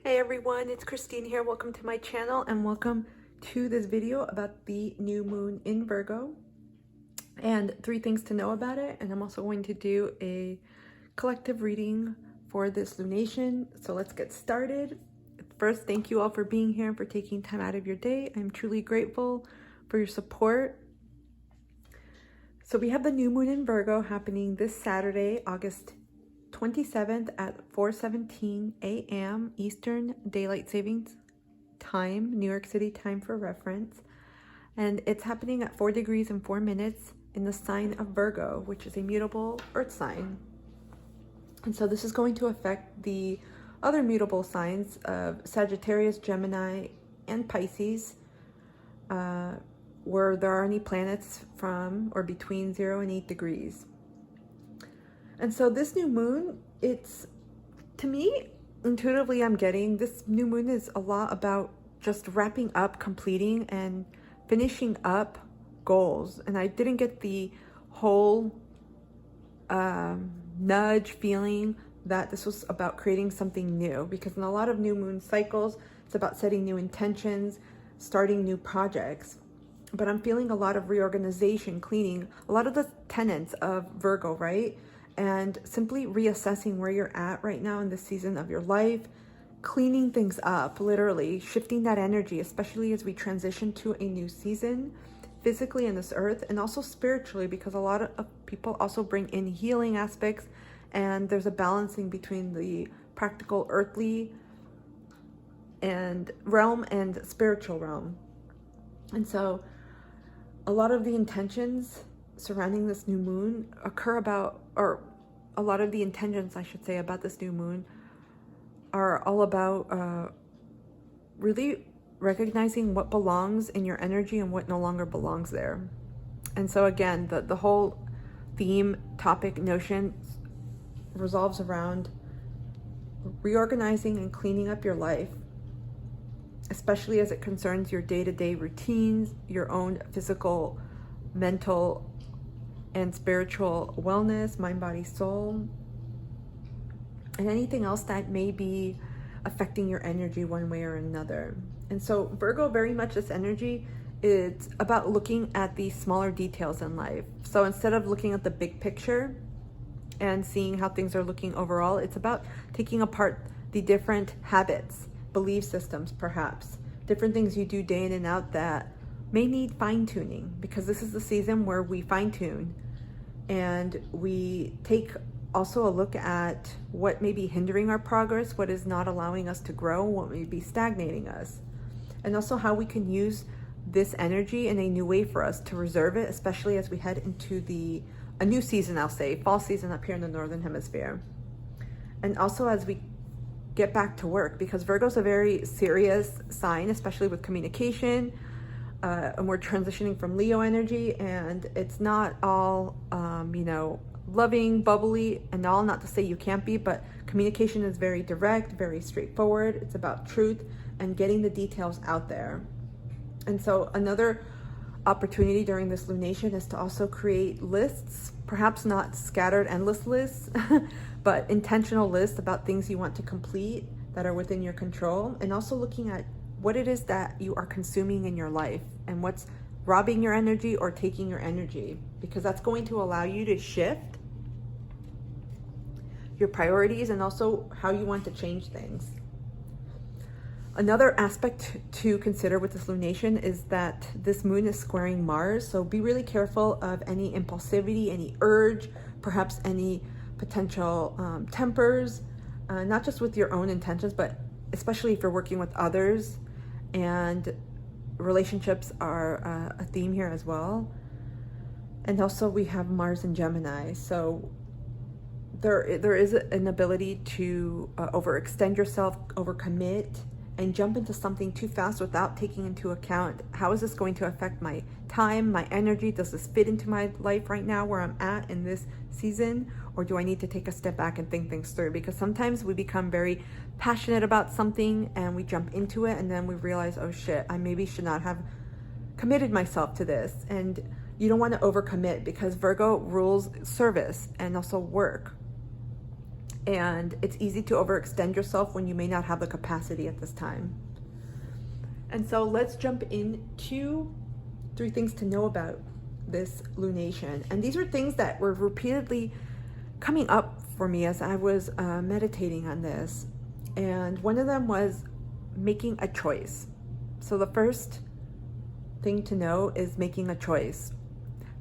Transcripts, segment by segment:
Hey everyone, it's Christine here. Welcome to my channel and welcome to this video about the new moon in Virgo and 3 things to know about it. And I'm also going to do a collective reading for this lunation. So let's get started. First, thank you all for being here and for taking time out of your day. I'm truly grateful for your support. So we have the new moon in Virgo happening this Saturday, August 27th at 4:17 a.m. Eastern Daylight Savings Time, New York City time for reference. And it's happening at 4 degrees and 4 minutes in the sign of Virgo, which is a mutable earth sign. And so this is going to affect the other mutable signs of Sagittarius, Gemini, and Pisces, where there are any planets from or between 0 and 8 degrees. And so this new moon, it's, to me, intuitively I'm getting, this new moon is a lot about just wrapping up, completing, and finishing up goals. And I didn't get the whole nudge feeling that this was about creating something new, because in a lot of new moon cycles, it's about setting new intentions, starting new projects. But I'm feeling a lot of reorganization, cleaning, a lot of the tenets of Virgo, right? And simply reassessing where you're at right now in this season of your life, cleaning things up, literally shifting that energy, especially as we transition to a new season, physically in this earth and also spiritually, because a lot of people also bring in healing aspects, and there's a balancing between the practical earthly and realm and spiritual realm. And so a lot of the intentions surrounding this new moon occur about, or a lot of the intentions, I should say, about this new moon are all about really recognizing what belongs in your energy and what no longer belongs there. And so again, the whole theme, topic, notion revolves around reorganizing and cleaning up your life, especially as it concerns your day-to-day routines, your own physical, mental, and spiritual wellness, mind, body, soul, and anything else that may be affecting your energy one way or another. And so Virgo, very much this energy, it's about looking at the smaller details in life. So instead of looking at the big picture and seeing how things are looking overall, it's about taking apart the different habits, belief systems, perhaps, different things you do day in and out that may need fine-tuning, because this is the season where we fine-tune and we take also a look at what may be hindering our progress, what is not allowing us to grow, what may be stagnating us, and also how we can use this energy in a new way for us to reserve it, especially as we head into a new season, I'll say, fall season up here in the Northern Hemisphere. And also as we get back to work, because Virgo's a very serious sign, especially with communication, and we're transitioning from Leo energy, and it's not all, loving, bubbly, and all. Not to say you can't be, but communication is very direct, very straightforward. It's about truth and getting the details out there. And so another opportunity during this lunation is to also create lists, perhaps not scattered endless lists, but intentional lists about things you want to complete that are within your control, and also looking at what it is that you are consuming in your life and what's robbing your energy or taking your energy, because that's going to allow you to shift your priorities and also how you want to change things. Another aspect to consider with this lunation is that this moon is squaring Mars, so be really careful of any impulsivity, any urge, perhaps any potential tempers, not just with your own intentions, but especially if you're working with others, and relationships are a theme here as well. And also we have Mars in Gemini, so there is an ability to overextend yourself, overcommit, and jump into something too fast without taking into account, how is this going to affect my time, my energy? Does this fit into my life right now where I'm at in this season? Or do I need to take a step back and think things through? Because sometimes we become very passionate about something and we jump into it, and then we realize, oh shit, I maybe should not have committed myself to this. And you don't want to overcommit, because Virgo rules service and also work. And it's easy to overextend yourself when you may not have the capacity at this time. And so let's jump into 3 things to know about this lunation. And these are things that were repeatedly coming up for me as I was meditating on this. And one of them was making a choice. So the first thing to know is making a choice.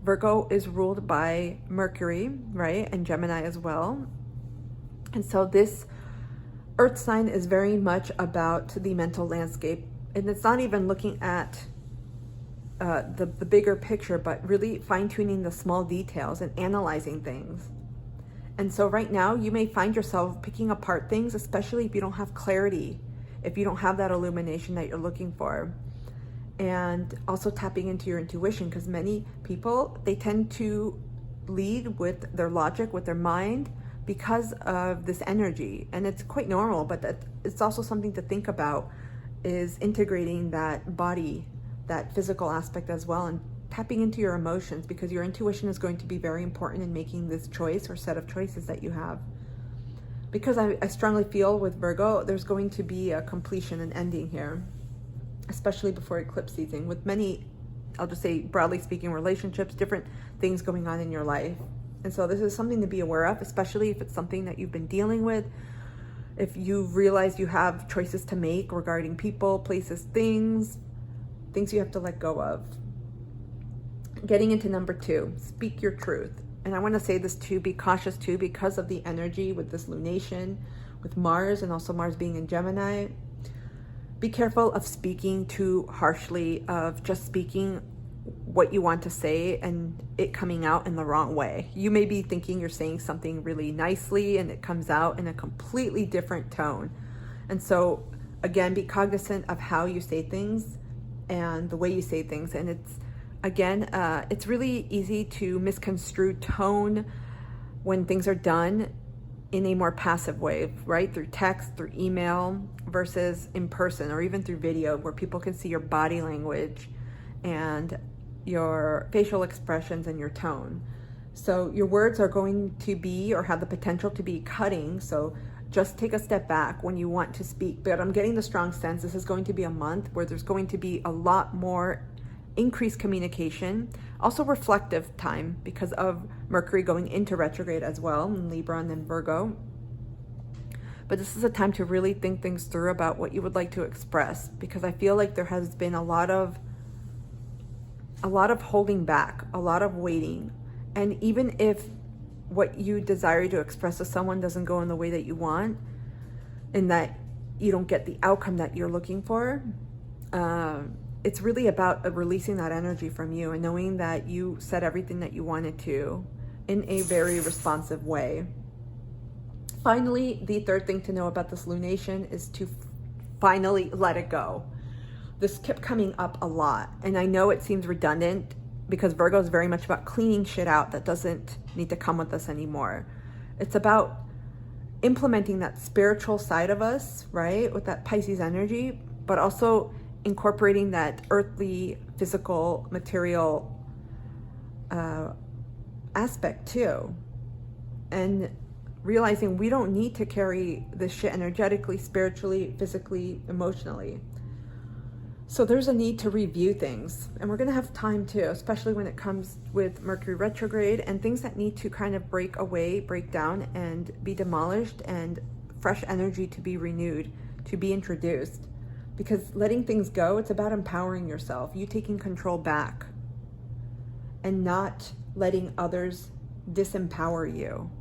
Virgo is ruled by Mercury, right? And Gemini as well. And so this earth sign is very much about the mental landscape. And it's not even looking at the bigger picture, but really fine-tuning the small details and analyzing things. And so right now you may find yourself picking apart things, especially if you don't have clarity, if you don't have that illumination that you're looking for. And also tapping into your intuition, because many people, they tend to lead with their logic, with their mind, because of this energy. And it's quite normal, but it's also something to think about, is integrating that body, that physical aspect as well, and tapping into your emotions, because your intuition is going to be very important in making this choice or set of choices that you have. Because I strongly feel with Virgo, there's going to be a completion, an ending here, especially before eclipse season, with many, I'll just say broadly speaking, relationships, different things going on in your life. And so this is something to be aware of, especially if it's something that you've been dealing with. If you realize you have choices to make regarding people, places, things you have to let go of. Getting into number 2, speak your truth. And I want to say this too, be cautious too, because of the energy with this lunation, with Mars, and also Mars being in Gemini. Be careful of speaking too harshly, of just speaking what you want to say and it coming out in the wrong way. You may be thinking you're saying something really nicely and it comes out in a completely different tone. And so again, be cognizant of how you say things and the way you say things. And it's really easy to misconstrue tone when things are done in a more passive way, right? Through text, through email, versus in person, or even through video, where people can see your body language and your facial expressions and your tone. So your words are going to be, or have the potential to be, cutting. So just take a step back when you want to speak. But I'm getting the strong sense this is going to be a month where there's going to be a lot more increased communication, also reflective time, because of Mercury going into retrograde as well in Libra and then Virgo. But this is a time to really think things through about what you would like to express, because I feel like there has been a lot of holding back, a lot of waiting. And even if what you desire to express to someone doesn't go in the way that you want, and that you don't get the outcome that you're looking for, it's really about releasing that energy from you and knowing that you said everything that you wanted to in a very responsive way. Finally, the third thing to know about this lunation is to finally let it go. This kept coming up a lot, and I know it seems redundant because Virgo is very much about cleaning shit out that doesn't need to come with us anymore. It's about implementing that spiritual side of us, right, with that Pisces energy, but also incorporating that earthly, physical, material aspect too. And realizing we don't need to carry this shit energetically, spiritually, physically, emotionally. So there's a need to review things. And we're going to have time too, especially when it comes with Mercury retrograde and things that need to kind of break away, break down, and be demolished, and fresh energy to be renewed, to be introduced. Because letting things go, it's about empowering yourself, you taking control back, and not letting others disempower you.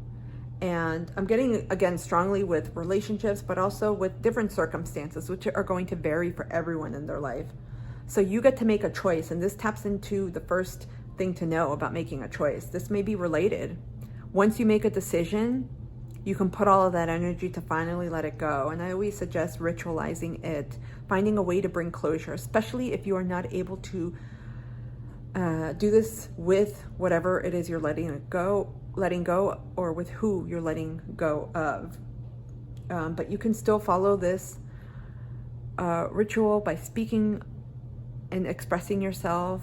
And I'm getting, again, strongly with relationships, but also with different circumstances, which are going to vary for everyone in their life. So you get to make a choice, and this taps into the first thing to know about making a choice. This may be related. Once you make a decision, you can put all of that energy to finally let it go. And I always suggest ritualizing it, finding a way to bring closure, especially if you are not able to do this with whatever it is you're letting go, or with who you're letting go of. But you can still follow this ritual by speaking and expressing yourself,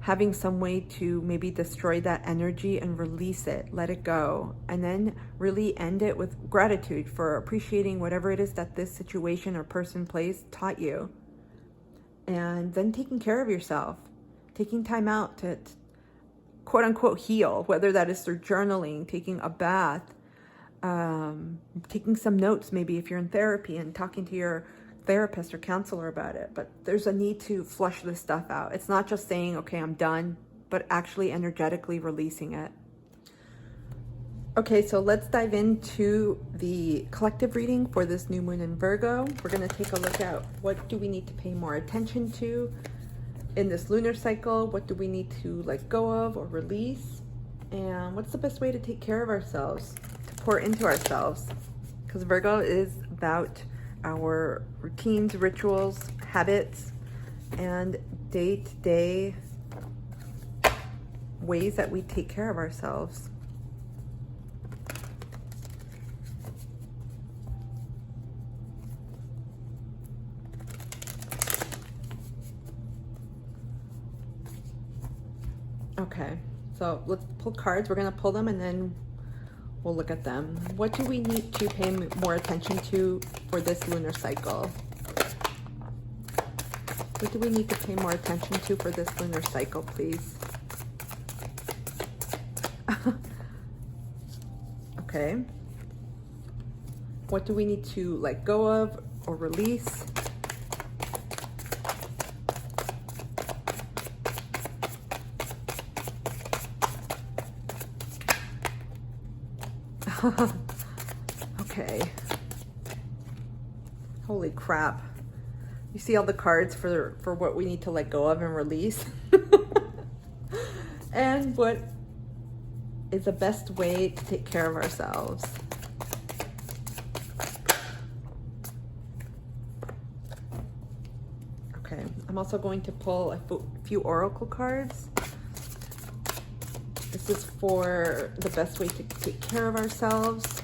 having some way to maybe destroy that energy and release it, let it go, and then really end it with gratitude for appreciating whatever it is that this situation or person, place taught you. And then taking care of yourself, taking time out to quote unquote heal, whether that is through journaling, taking a bath, taking some notes, maybe if you're in therapy, and talking to your therapist or counselor about it. But there's a need to flush this stuff out. It's not just saying, okay, I'm done, but actually energetically releasing it. Okay, so let's dive into the collective reading for this new moon in Virgo. We're going to take a look at what do we need to pay more attention to in this lunar cycle. What do we need to let go of or release? And what's the best way to take care of ourselves, to pour into ourselves? Because Virgo is about our routines, rituals, habits, and day-to-day ways that we take care of ourselves. Okay, so let's pull cards. We're going to pull them and then we'll look at them. What do we need to pay more attention to for this lunar cycle? What do we need to pay more attention to for this lunar cycle, please? Okay. What do we need to let go of or release? Okay. Holy crap. You see all the cards for what we need to let go of and release? And what is the best way to take care of ourselves? Okay, I'm also going to pull a few oracle cards. This is for the best way to take care of ourselves.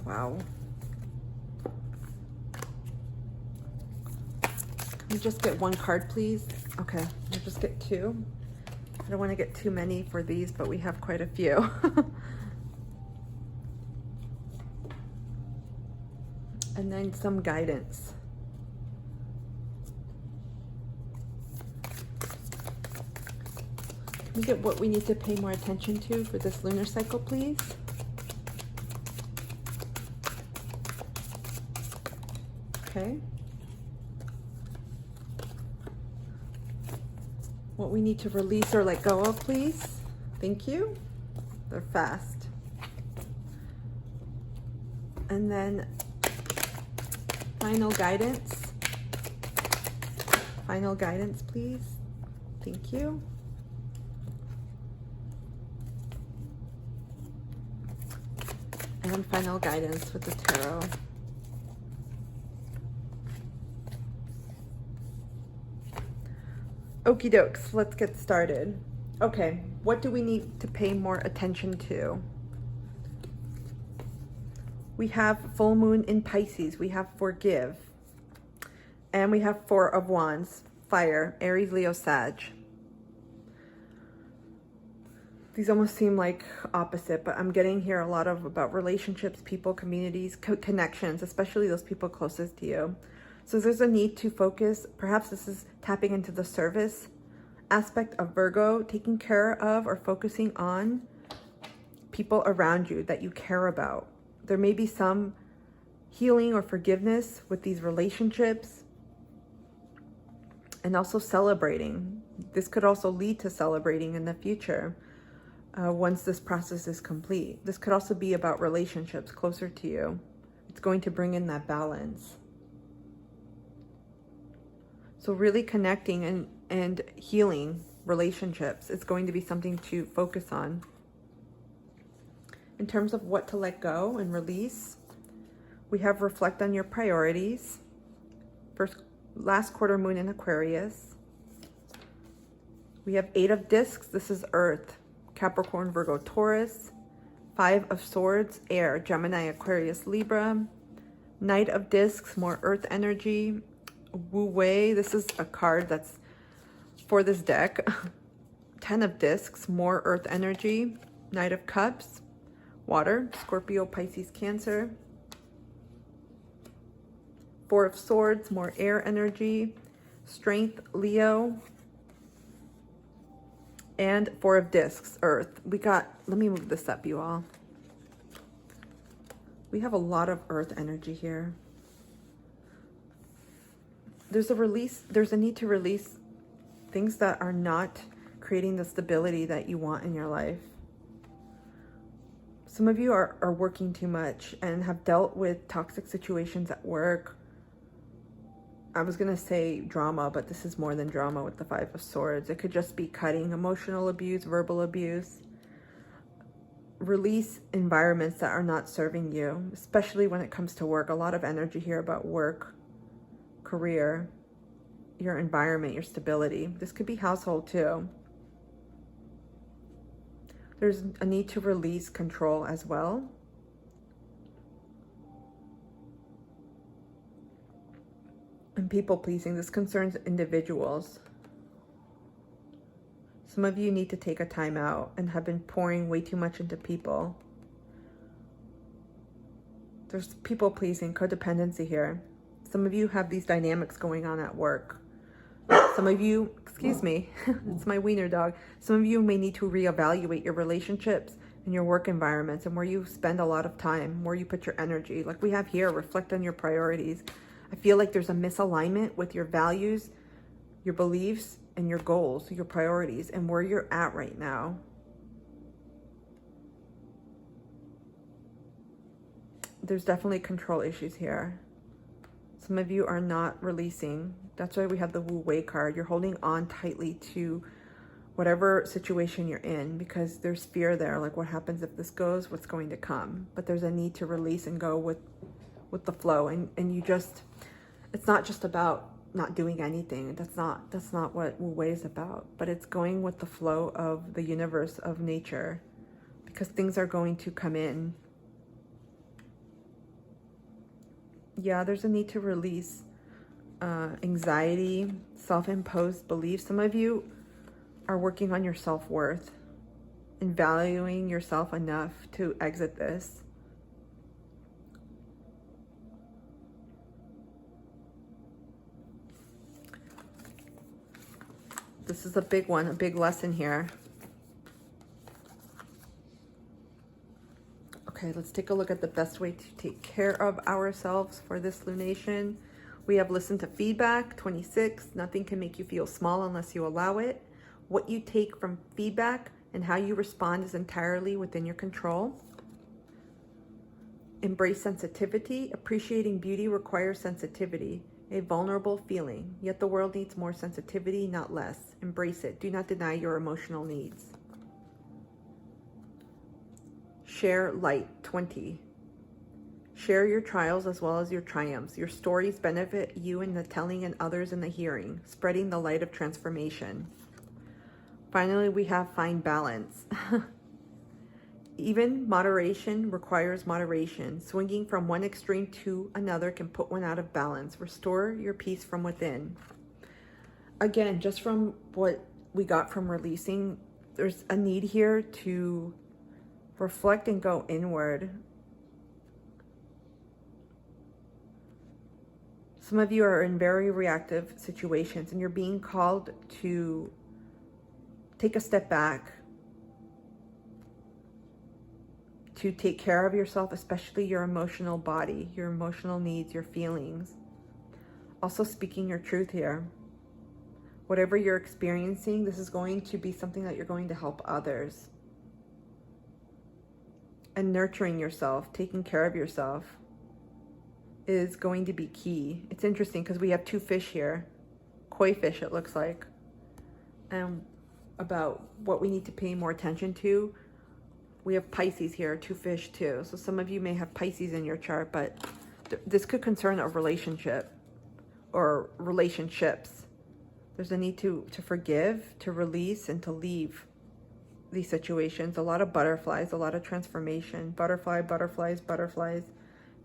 Wow. Can we just get one card, please? Okay, we'll just get two. I don't want to get too many for these, but we have quite a few. And then some guidance. Can we get what we need to pay more attention to for this lunar cycle, please? Okay. What we need to release or let go of, please. Thank you. They're fast. And then final guidance. Final guidance, please. Thank you. And final guidance with the tarot. Okie dokes, let's get started. Okay, what do we need to pay more attention to? We have full moon in Pisces. We have forgive. And we have Four of Wands, fire, Aries, Leo, Sag. These almost seem like opposite, but I'm getting here a lot of about relationships, people, communities, connections, especially those people closest to you. So there's a need to focus. Perhaps this is tapping into the service aspect of Virgo, taking care of or focusing on people around you that you care about. There may be some healing or forgiveness with these relationships, and also celebrating. This could also lead to celebrating in the future once this process is complete. This could also be about relationships closer to you. It's going to bring in that balance. So really connecting and healing relationships is going to be something to focus on. In terms of what to let go and release, we have reflect on your priorities. Last quarter moon in Aquarius. We have 8 of discs. This is Earth, Capricorn, Virgo, Taurus. 5 of swords, air, Gemini, Aquarius, Libra. Knight of discs, more earth energy. Wu-Wei, this is a card that's for this deck. 10 of Discs, more earth energy. Knight of Cups, water, Scorpio, Pisces, Cancer. 4 of Swords, more air energy. Strength, Leo. And 4 of Discs, earth. We got, let me move this up, you all. We have a lot of earth energy here. There's a release, there's a need to release things that are not creating the stability that you want in your life. Some of you are working too much and have dealt with toxic situations at work. I was going to say drama, but this is more than drama with the 5 of Swords. It could just be cutting, emotional abuse, verbal abuse. Release environments that are not serving you, especially when it comes to work. A lot of energy here about work, career, your environment, your stability. This could be household too. There's a need to release control as well. And people pleasing. This concerns individuals. Some of you need to take a time out and have been pouring way too much into people. There's people pleasing, codependency here. Some of you have these dynamics going on at work. Some of you, excuse me, it's my wiener dog. Some of you may need to reevaluate your relationships and your work environments and where you spend a lot of time, where you put your energy. Like we have here, reflect on your priorities. I feel like there's a misalignment with your values, your beliefs, and your goals, your priorities, and where you're at right now. There's definitely control issues here. Some of you are not releasing. That's why we have the Wu-Wei card. You're holding on tightly to whatever situation you're in because there's fear there. Like what happens if this goes, what's going to come? But there's a need to release and go with the flow. And you just, it's not just about not doing anything. That's not what Wu-Wei is about. But it's going with the flow of the universe, of nature, because things are going to come in. Yeah, there's a need to release anxiety, self-imposed beliefs. Some of you are working on your self-worth and valuing yourself enough to exit this. This is a big one, a big lesson here. Okay, let's take a look at the best way to take care of ourselves for this lunation. We have listened to feedback, 26. Nothing can make you feel small unless you allow it. What you take from feedback and how you respond is entirely within your control. Embrace sensitivity. Appreciating beauty requires sensitivity, a vulnerable feeling. Yet the world needs more sensitivity, not less. Embrace it. Do not deny your emotional needs. Share light, 20. Share your trials as well as your triumphs. Your stories benefit you in the telling and others in the hearing, spreading the light of transformation. Finally, we have find balance. Even moderation requires moderation. Swinging from one extreme to another can put one out of balance. Restore your peace from within. Again, just from what we got from releasing, there's a need here to reflect and go inward. Some of you are in very reactive situations and you're being called to take a step back, to take care of yourself, especially your emotional body, your emotional needs, your feelings. Also speaking your truth here. Whatever you're experiencing, this is going to be something that you're going to help others. And nurturing yourself, taking care of yourself is going to be key. It's interesting because we have 2 fish here. Koi fish, it looks like. And about what we need to pay more attention to. We have Pisces here, 2 fish too. So some of you may have Pisces in your chart, but this could concern a relationship or relationships. There's a need to forgive, to release, and to leave these situations. A lot of butterflies, a lot of transformation. Butterflies,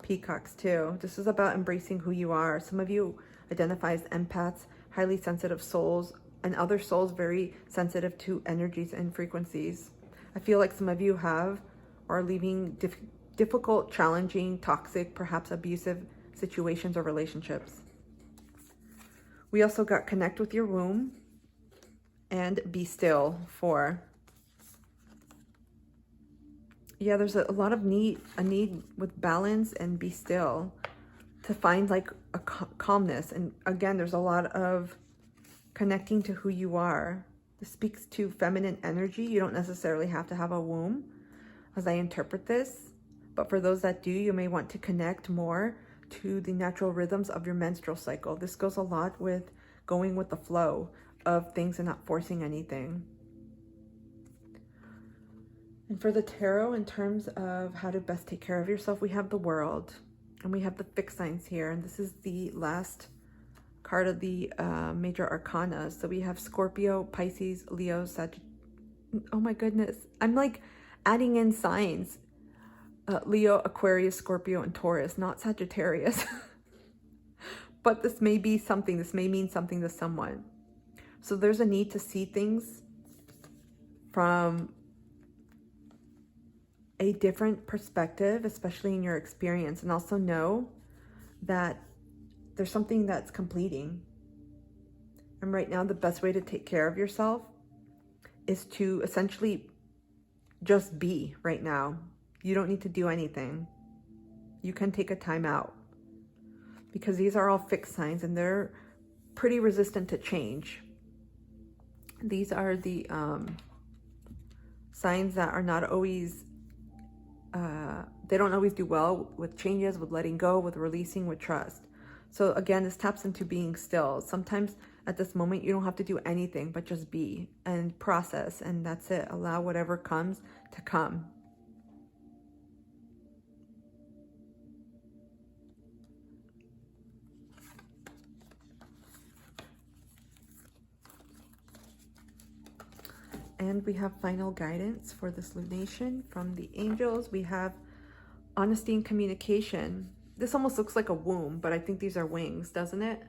peacocks too. This is about embracing who you are. Some of you, identifies empaths, highly sensitive souls, and other souls very sensitive to energies and frequencies. I feel like some of you are leaving difficult, challenging, toxic, perhaps abusive situations or relationships. We also got connect with your womb and be still for. Yeah, there's a lot of need with balance and be still to find like a calmness. And again, there's a lot of connecting to who you are. This speaks to feminine energy. You don't necessarily have to have a womb as I interpret this, but for those that do, you may want to connect more to the natural rhythms of your menstrual cycle. This goes a lot with going with the flow of things and not forcing anything. And for the tarot, in terms of how to best take care of yourself, we have the World and we have the fixed signs here. And this is the last card of the major arcana. So we have Scorpio, Pisces, Leo, Sagittarius. Oh my goodness. I'm like adding in signs. Leo, Aquarius, Scorpio, and Taurus, not Sagittarius. But this may be something. This may mean something to someone. So there's a need to see things from a different perspective, especially in your experience, and also know that there's something that's completing. And right now, the best way to take care of yourself is to essentially just be right now. You don't need to do anything. You can take a time out because these are all fixed signs and they're pretty resistant to change. These are the signs that are not always they don't always do well with changes, with letting go, with releasing, with trust. So again, this taps into being still. Sometimes at this moment, you don't have to do anything, but just be and process, and that's it. Allow whatever comes to come. And we have final guidance for this lunation from the angels. We have honesty and communication. This almost looks like a womb, but I think these are wings, doesn't it?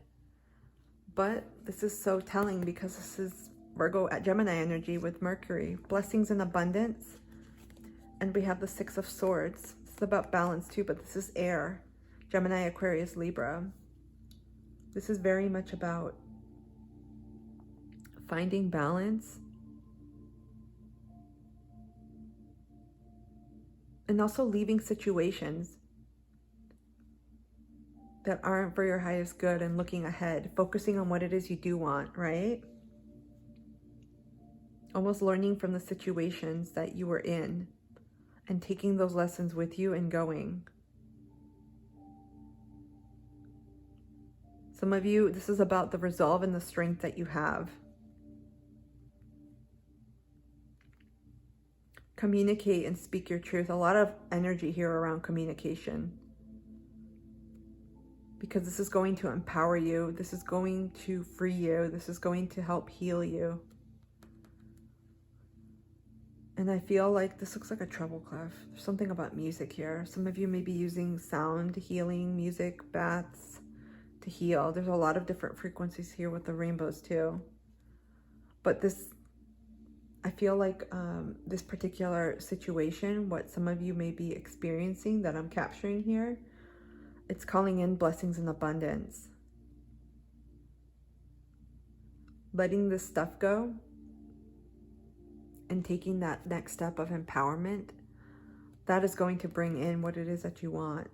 But this is so telling because this is Virgo at Gemini energy with Mercury. Blessings and abundance. And we have the Six of Swords. It's about balance too, but this is air. Gemini, Aquarius, Libra. This is very much about finding balance. And also leaving situations that aren't for your highest good and looking ahead, focusing on what it is you do want, right? Almost learning from the situations that you were in and taking those lessons with you and going. Some of you, this is about the resolve and the strength that you have. Communicate and speak your truth. A lot of energy here around communication. Because this is going to empower you. This is going to free you. This is going to help heal you. And I feel like this looks like a treble clef. There's something about music here. Some of you may be using sound healing, music, baths to heal. There's a lot of different frequencies here with the rainbows too. But this, I feel like this particular situation, what some of you may be experiencing that I'm capturing here, it's calling in blessings and abundance. Letting this stuff go and taking that next step of empowerment, that is going to bring in what it is that you want.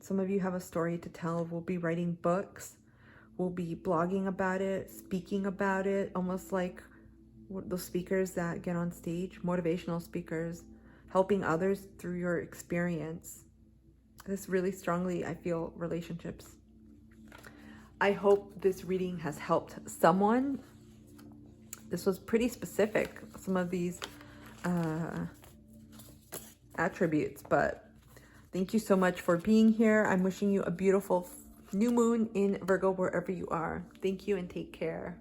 Some of you have a story to tell. We'll be writing books. We'll be blogging about it, speaking about it, almost like those speakers that get on stage, motivational speakers, helping others through your experience. This really strongly, I feel, relationships. I hope this reading has helped someone. This was pretty specific, some of these attributes, but thank you so much for being here. I'm wishing you a beautiful new moon in Virgo wherever you are. Thank you and take care.